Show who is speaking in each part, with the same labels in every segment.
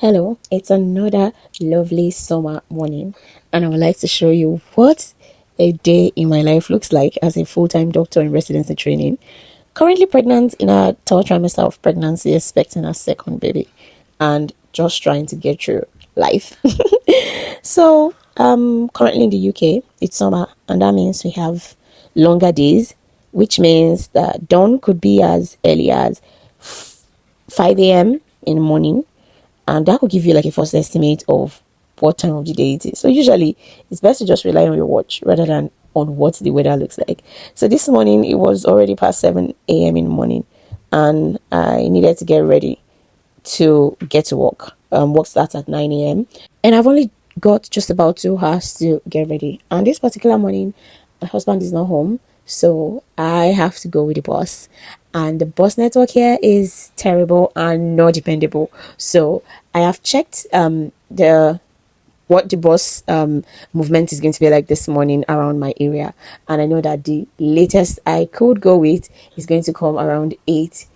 Speaker 1: Hello, it's another lovely summer morning, and I would like to show you what a day in my life looks like as a full-time doctor in residency training. Currently pregnant in a third trimester of pregnancy, expecting a second baby, and just trying to get through life. So, currently in the UK, it's summer, and that means we have longer days, which means that dawn could be as early as 5 a.m. in the morning, and that will give you like a first estimate of what time of the day it is. So usually it's best to just rely on your watch rather than on what the weather looks like. So this morning it was already past 7 a.m. in the morning, and I needed to get ready to get to work. Work starts at 9 a.m. and I've only got just about 2 hours to get ready. And this particular morning, my husband is not home, so I have to go with the bus. And the bus network here is terrible and not dependable. So I have checked the what the bus movement is going to be like this morning around my area, and I know that the latest I could go with is going to come around 8:25,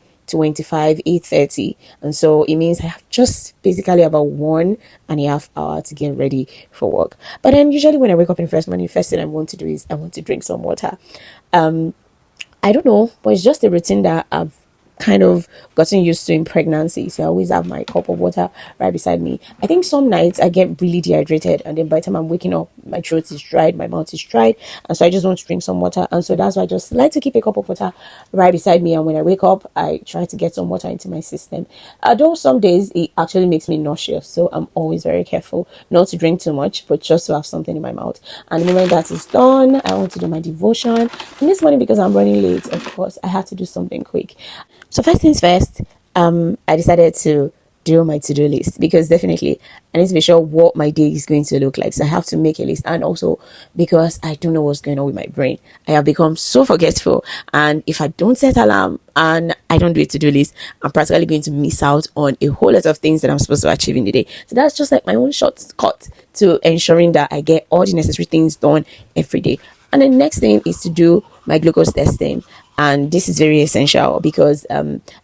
Speaker 1: 8:30, and so it means I have just basically about 1.5 hours to get ready for work. But then usually when I wake up in the first morning, first thing I want to do is I want to drink some water. I don't know, but it's just a routine that I've kind of gotten used to in pregnancy. So I always have my cup of water right beside me. I think some nights I get really dehydrated, and then by the time I'm waking up, my throat is dried, my mouth is dried, and so I just want to drink some water. And so that's why I just like to keep a cup of water right beside me. And when I wake up, I try to get some water into my system. Although some days it actually makes me nauseous, so I'm always very careful not to drink too much, but just to have something in my mouth. And the moment that is done, I want to do my devotion. And this morning, because I'm running late, of course, I had to do something quick. So first things first, I decided to do my to-do list, because definitely I need to be sure what my day is going to look like. So I have to make a list, and also because I don't know what's going on with my brain. I have become so forgetful, and if I don't set alarm and I don't do a to-do list, I'm practically going to miss out on a whole lot of things that I'm supposed to achieve in the day. So that's just like my own shortcut to ensuring that I get all the necessary things done every day. And the next thing is to do my glucose testing. And this is very essential because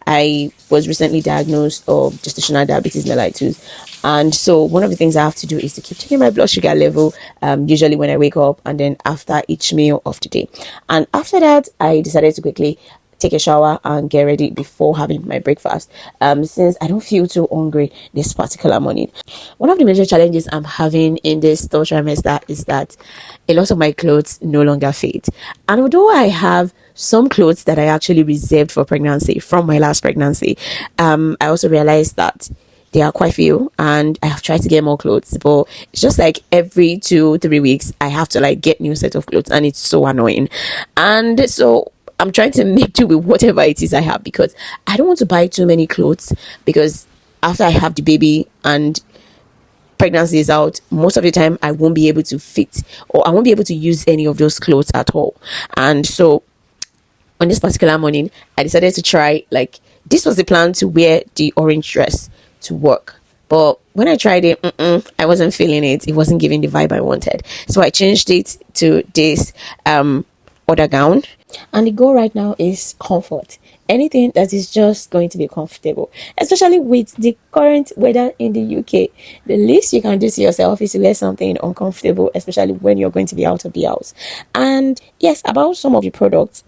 Speaker 1: I was recently diagnosed of gestational diabetes mellitus. And so one of the things I have to do is to keep checking my blood sugar level, usually when I wake up and then after each meal of the day. And after that, I decided to quickly take a shower and get ready before having my breakfast, since I don't feel too hungry this particular morning. One of the major challenges I'm having in this third trimester is that a lot of my clothes no longer fit. And although I have some clothes that I actually reserved for pregnancy from my last pregnancy, I also realized that they are quite few, and I have tried to get more clothes, but it's just like every 2 3 weeks I have to like get new set of clothes, and it's so annoying. And so I'm trying to make do with whatever it is I have, because I don't want to buy too many clothes, because after I have the baby and pregnancy is out, most of the time I won't be able to fit, or I won't be able to use any of those clothes at all. And so on this particular morning, I decided to try, like, this was the plan to wear the orange dress to work. But when I tried it, I wasn't feeling it. It wasn't giving the vibe I wanted. So I changed it to this other gown. And the goal right now is comfort. Anything that is just going to be comfortable, especially with the current weather in the UK. The least you can do to yourself is to wear something uncomfortable, especially when you're going to be out of the house. And yes, about some of the products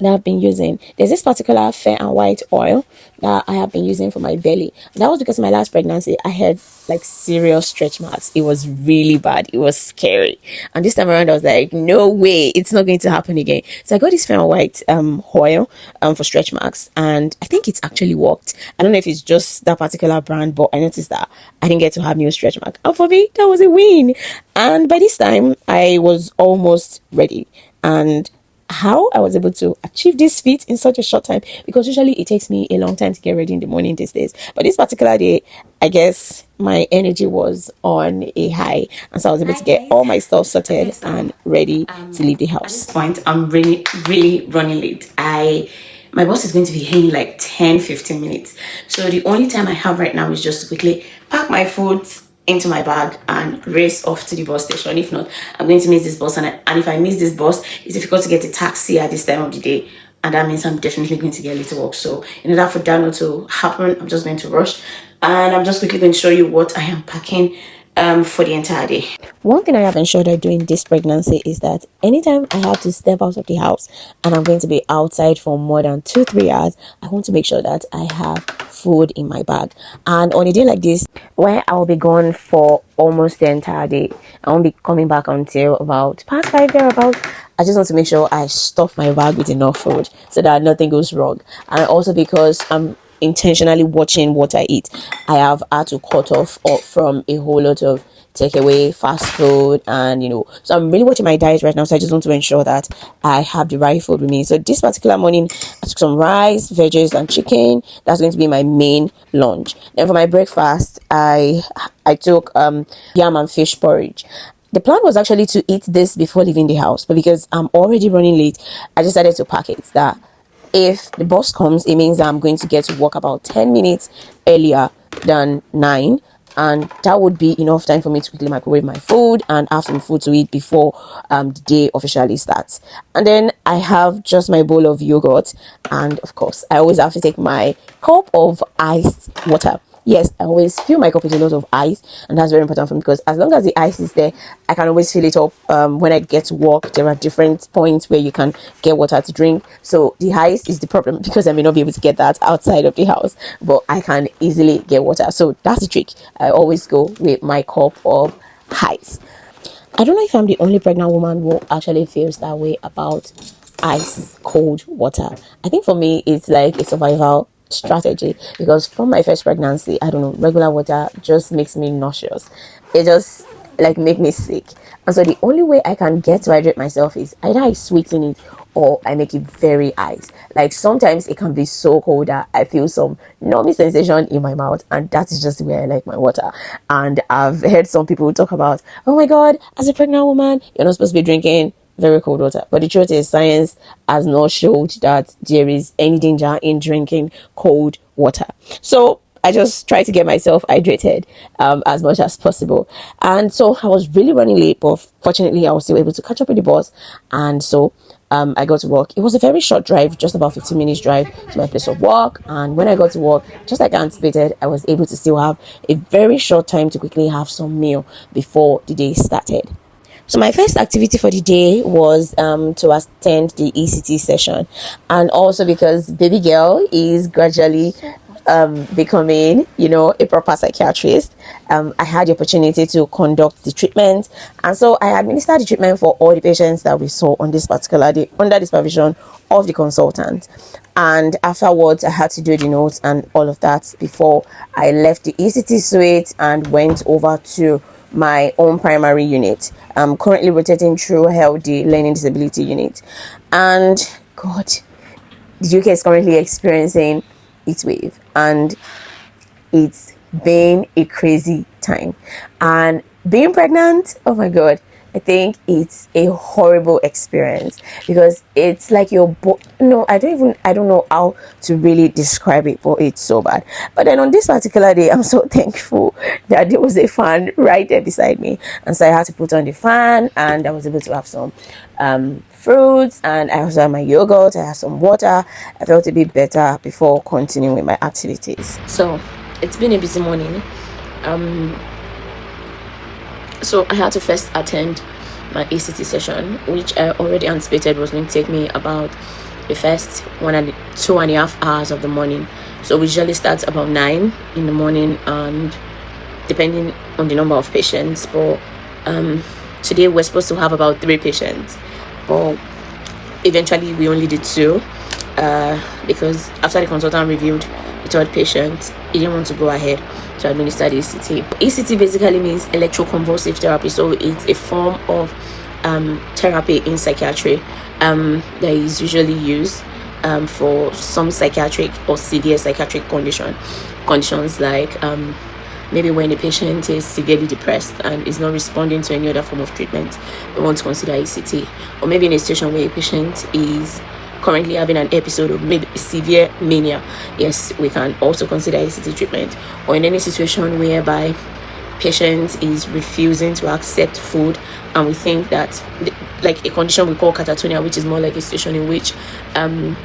Speaker 1: that I've been using. There's this particular fair and white oil that I have been using for my belly. That was because my last pregnancy, I had like serious stretch marks. It was really bad. It was scary. And this time around, I was like, no way, it's not going to happen again. So I got this fair and white oil for stretch marks, and I think it's actually worked. I don't know if it's just that particular brand, but I noticed that I didn't get to have new stretch mark. And for me, that was a win. And by this time, I was almost ready. And how I was able to achieve this feat in such a short time, because usually it takes me a long time to get ready in the morning these days. But this particular day, I guess my energy was on a high, and so I was able to get all my stuff sorted and ready to leave the house. At this point, I'm really running late. My boss is going to be here in like 10-15 minutes. So the only time I have right now is just to quickly pack my food into my bag and race off to the bus station. If not, I'm going to miss this bus, and if I miss this bus, it's difficult to get a taxi at this time of the day, and that means I'm definitely going to get late to work. So in order for that not to happen, I'm just going to rush and I'm just quickly going to show you what I am packing for the entire day. One thing I have ensured I do in this pregnancy is that anytime I have to step out of the house and I'm going to be outside for more than 2-3 hours, I want to make sure that I have food in my bag. And on a day like this, where I'll be gone for almost the entire day, I won't be coming back until about past 5 thereabout. I just want to make sure I stuff my bag with enough food so that nothing goes wrong. And also because I'm intentionally watching what I eat, I have had to cut off from a whole lot of takeaway, fast food, and so I'm really watching my diet right now. So I just want to ensure that I have the right food with me. So this particular morning, I took some rice, veggies, and chicken. That's going to be my main lunch. Then for my breakfast, I took yam and fish porridge. The plan was actually to eat this before leaving the house, but because I'm already running late, I decided to pack it. That if the bus comes, it means I'm going to get to work about 10 minutes earlier than 9, and that would be enough time for me to quickly microwave my food and have some food to eat before the day officially starts. And then I have just my bowl of yogurt, and of course I always have to take my cup of iced water. Yes, I always fill my cup with a lot of ice, and that's very important for me because as long as the ice is there, I can always fill it up. When I get to work, there are different points where you can get water to drink. So the ice is the problem because I may not be able to get that outside of the house, but I can easily get water. So that's the trick. I always go with my cup of ice. I don't know if I'm the only pregnant woman who actually feels that way about ice cold water. I think for me, it's like a survival strategy because from my first pregnancy, I don't know, regular water just makes me nauseous. It just like make me sick, and so the only way I can get to hydrate myself is either I sweeten it or I make it very ice. Like sometimes it can be so cold that I feel some numbing sensation in my mouth, and that is just where I like my water. And I've heard some people talk about, oh my god, as a pregnant woman, you're not supposed to be drinking very cold water. But the truth is, science has not showed that there is any danger in drinking cold water. So I just try to get myself hydrated as much as possible. And so I was really running late, but fortunately I was still able to catch up with the bus. And so I got to work. It was a very short drive, just about 15 minutes drive to my place of work. And when I got to work, just like I anticipated, I was able to still have a very short time to quickly have some meal before the day started. So my first activity for the day was to attend the ECT session, and also because baby girl is gradually becoming a proper psychiatrist, I had the opportunity to conduct the treatment, and so I administered the treatment for all the patients that we saw on this particular day under the supervision of the consultant. And afterwards I had to do the notes and all of that before I left the ECT suite and went over to my own primary unit. I'm currently rotating through healthy learning disability unit, and god, the UK is currently experiencing heat wave, and it's been a crazy time. And being pregnant, oh my god, I think it's a horrible experience because it's like I don't know how to really describe it, but it's so bad. But then on this particular day, I'm so thankful that there was a fan right there beside me, and so I had to put on the fan, and I was able to have some fruits, and I also had my yogurt, I had some water. I felt a bit better before continuing with my activities. So it's been a busy morning. So I had to first attend my ECT session, which I already anticipated was going to take me about the first 2.5 hours of the morning. So we usually start about 9 in the morning, and depending on the number of patients. But today we're supposed to have about 3 patients, but eventually we only did 2 because after the consultant reviewed the 3rd patient, he didn't want to go ahead to administer the ECT. ECT basically means electroconvulsive therapy, so it's a form of therapy in psychiatry that is usually used for some psychiatric or severe psychiatric conditions like maybe when a patient is severely depressed and is not responding to any other form of treatment, we want to consider ECT. Or maybe in a situation where a patient is currently having an episode of maybe severe mania, yes, we can also consider ECT treatment. Or in any situation whereby patient is refusing to accept food, and we think that like a condition we call catatonia, which is more like a situation in which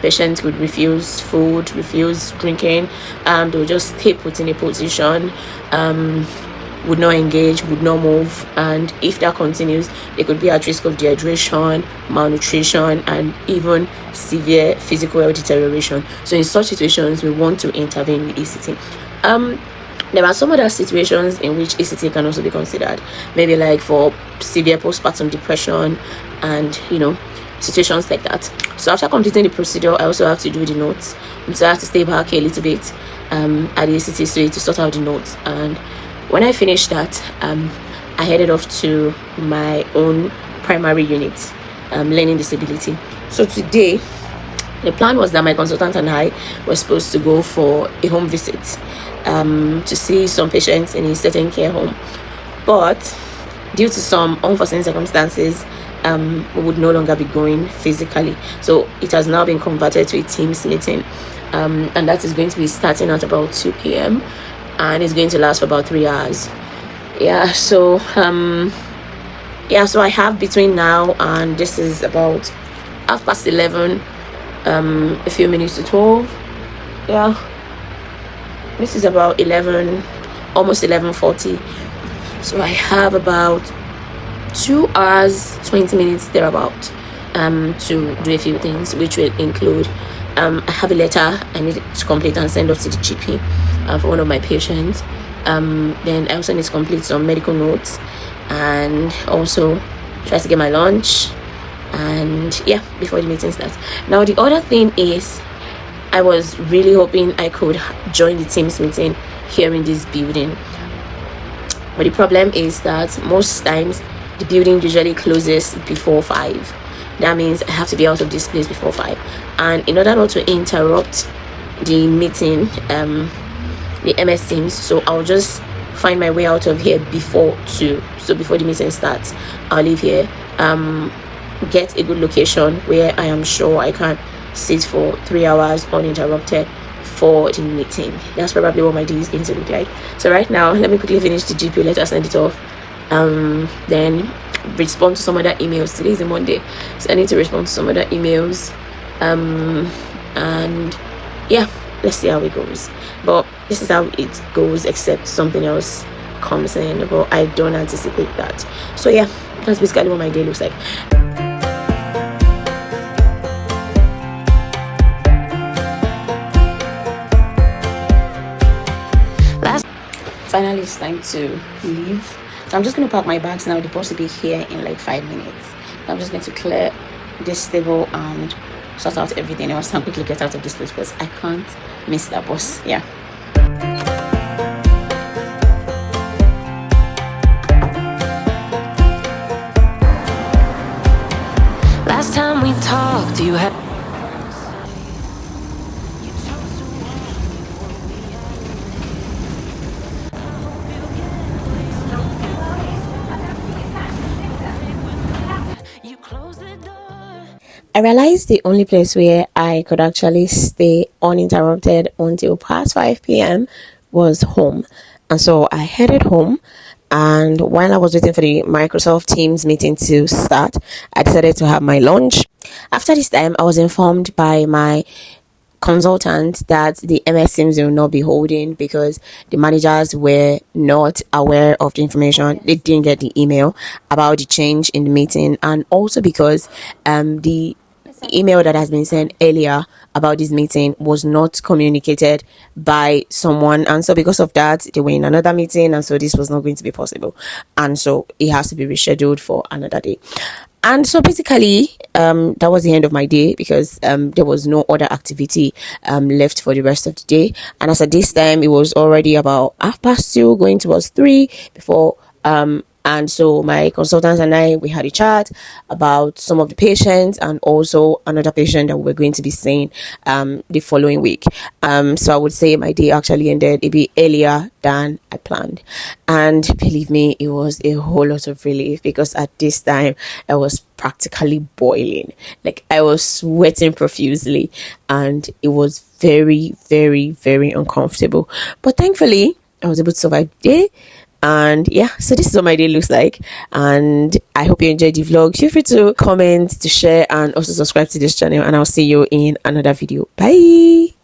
Speaker 1: patients would refuse food, refuse drinking, they'll just stay put in a position, would not engage, would not move, and if that continues, they could be at risk of dehydration, malnutrition, and even severe physical health deterioration. So in such situations, we want to intervene with ECT. There are some other situations in which ECT can also be considered, maybe like for severe postpartum depression and situations like that. So after completing the procedure, I also have to do the notes, and so I have to stay back a little bit at the ECT suite to sort out the notes. And when I finished that, I headed off to my own primary unit, learning disability. So today, the plan was that my consultant and I were supposed to go for a home visit to see some patients in a certain care home. But due to some unforeseen circumstances, we would no longer be going physically. So it has now been converted to a Teams meeting. And that is going to be starting at about 2 p.m. and it's going to last for about 3 hours. So I have between now and this is about 11:30, a few minutes to 12. This is about 11, almost 11:40. So I have about 2 hours 20 minutes thereabout to do a few things, which will include I have a letter I need to complete and send off to the GP for one of my patients. Then I also need to complete some medical notes and also try to get my lunch, and before the meeting starts. Now the other thing is, I was really hoping I could join the Teams meeting here in this building, but the problem is that most times the building usually closes before 5. That means I have to be out of this place before 5, and in order not to interrupt the meeting, the MS Teams, so I'll just find my way out of here before 2. So before the meeting starts, I'll leave here, get a good location where I am sure I can sit for 3 hours uninterrupted for the meeting. That's probably what my day is going to look like. So right now, let me quickly finish the GP letter, send it off, then respond to some other emails. Today is a Monday, so I need to respond to some other emails, and let's see how it goes. But this is how it goes, except something else comes in, but I don't anticipate that. So that's basically what my day looks like. Finally, it's time to leave. So I'm just going to pack my bags now. The bus will be here in like 5 minutes. I'm just going to clear this table and sort out everything else and quickly get out of this place because I can't miss that bus.
Speaker 2: Last time we talked, you had
Speaker 1: I realized the only place where I could actually stay uninterrupted until past 5 p.m. was home. And so I headed home, and while I was waiting for the Microsoft Teams meeting to start, I decided to have my lunch. After this time, I was informed by my consultant that the MS Teams will not be holding because the managers were not aware of the information. They didn't get the email about the change in the meeting, and also because the email that has been sent earlier about this meeting was not communicated by someone, and so because of that they were in another meeting, and so this was not going to be possible, and so it has to be rescheduled for another day. And so basically that was the end of my day because there was no other activity left for the rest of the day. And as at this time, it was already about 2:30 going towards 3 before and so my consultants and I, we had a chat about some of the patients and also another patient that we're going to be seeing the following week. So I would say my day actually ended a bit earlier than I planned. And believe me, it was a whole lot of relief because at this time I was practically boiling. Like I was sweating profusely and it was very, very, very uncomfortable. But thankfully, I was able to survive the day. And yeah, so this is what my day looks like, and I hope you enjoyed the vlog. Feel free to comment, to share, and also subscribe to this channel, and I'll see you in another video. Bye.